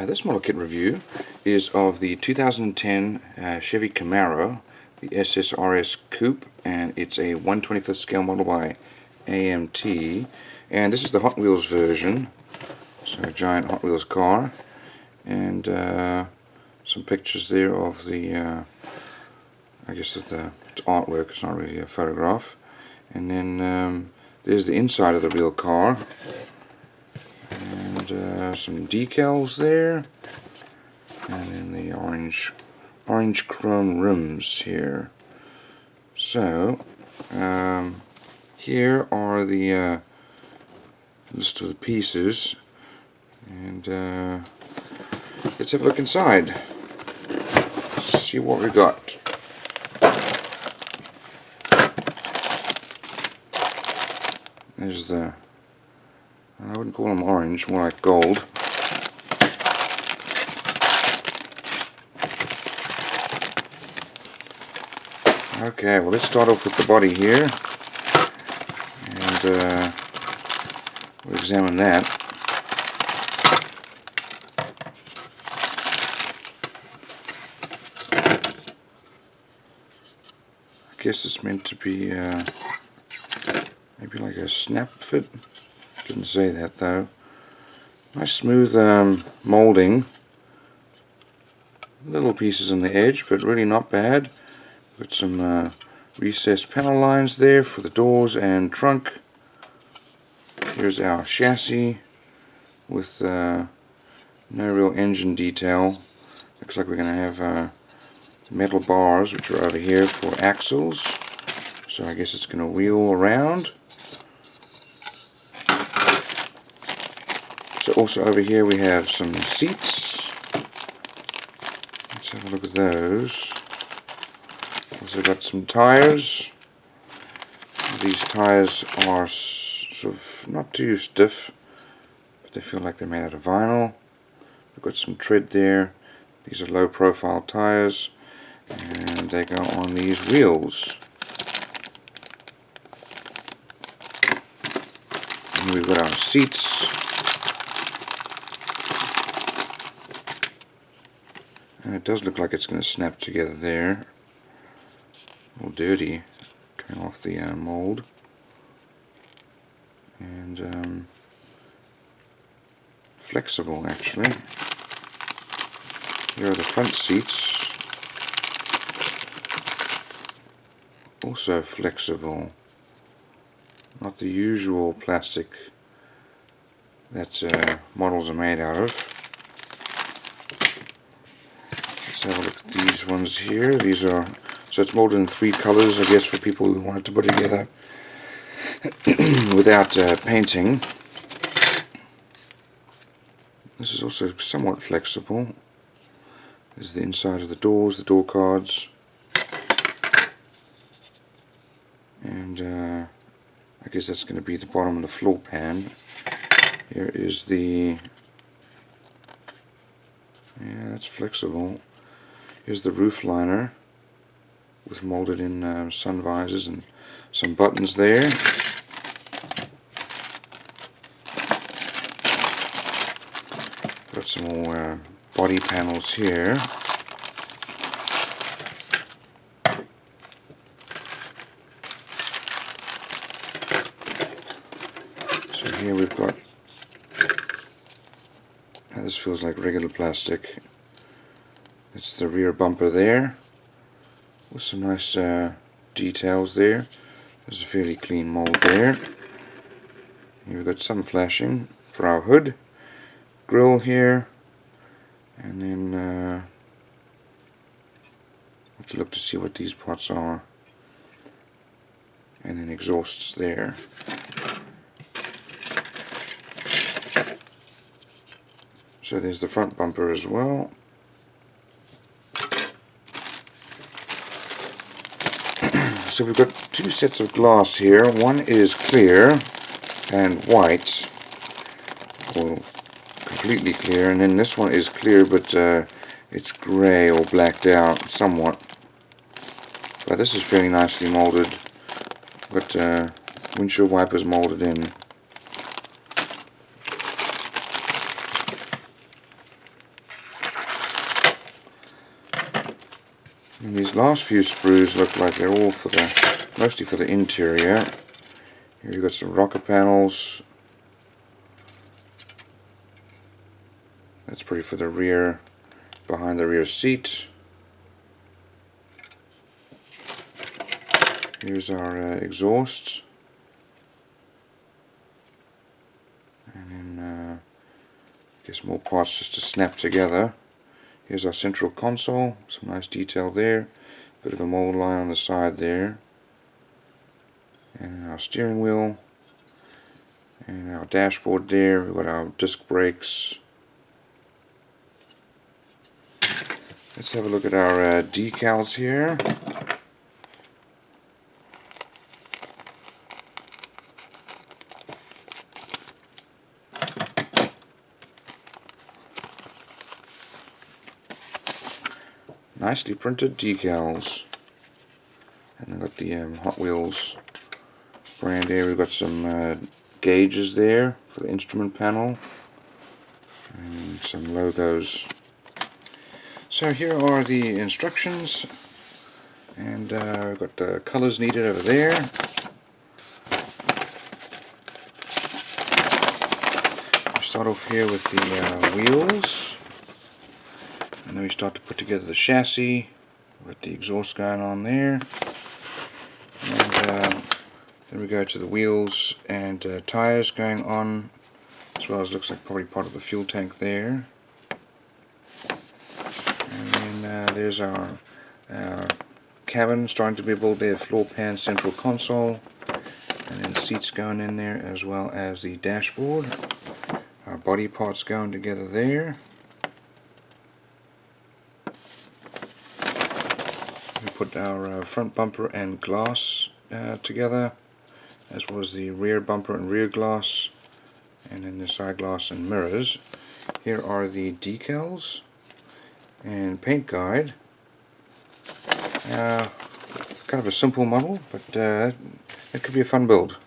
This model kit review is of the 2010 Chevy Camaro, the SSRS Coupe, and it's a 1/25th scale model by AMT, and this is the Hot Wheels version, so a giant Hot Wheels car, and some pictures there of the, I guess it's artwork, it's not really a photograph, and then there's the inside of the real car. And some decals there, and then the orange chrome rims here. So here are the list of the pieces, and let's have a look inside. See what we got. There's the, I wouldn't call them orange, more like gold. Okay, well, let's start off with the body here, and we'll examine that. I guess it's meant to be maybe like a snap fit. Didn't say that though. Nice smooth molding. Little pieces on the edge, but really not bad. Got some recessed panel lines there for the doors and trunk. Here's our chassis with no real engine detail. Looks like we're going to have metal bars, which are over here for axles. So I guess it's going to wheel around. So also over here we have some seats. Let's have a look at those. Also got some tires. These tires are sort of not too stiff, but they feel like they're made out of vinyl. We've got some tread there. These are low profile tires, and they go on these wheels. And we've got our seats. And it does look like it's going to snap together there. A little dirty coming off the mold. And flexible actually. Here are the front seats. Also flexible. Not the usual plastic that models are made out of. Let's have a look at these ones here. These are, so it's molded in 3 colors, I guess, for people who wanted to put it together without painting. This is also somewhat flexible. There's the inside of the doors, the door cards, and I guess that's going to be the bottom of the floor pan. Here is the, yeah, that's flexible. Here's the roof liner with molded in sun visors and some buttons there. Got some more body panels here. So here we've got, now this feels like regular plastic. It's the rear bumper there, with some nice details there. There's a fairly clean mold there. Here we've got some flashing for our hood, grille here, and then I have to look to see what these parts are, and then exhausts there. So there's the front bumper as well. So we've got 2 sets of glass here. One is clear and white, or completely clear, and then this one is clear, but it's grey or blacked out somewhat. But this is fairly nicely molded. Got windshield wipers molded in. And these last few sprues look like they're all for mostly for the interior. Here you've got some rocker panels. That's pretty for the rear, behind the rear seat. Here's our exhausts. And then I guess more parts just to snap together. Here's our central console, some nice detail there, bit of a mold line on the side there, and our steering wheel, and our dashboard there. We've got our disc brakes. Let's have a look at our decals here. Nicely printed decals, and then got the Hot Wheels brand here. We've got some gauges there for the instrument panel and some logos. So here are the instructions, and we've got the colors needed over there. We start off here with the wheels. And then we start to put together the chassis with the exhaust going on there. And then we go to the wheels and tires going on, as well as looks like probably part of the fuel tank there. And then there's our cabin starting to be built there, floor pan, central console, and then the seats going in there, as well as the dashboard. Our body parts going together there. We put our front bumper and glass together, as well as the rear bumper and rear glass, and then the side glass and mirrors. Here are the decals and paint guide. Kind of a simple model, but it could be a fun build.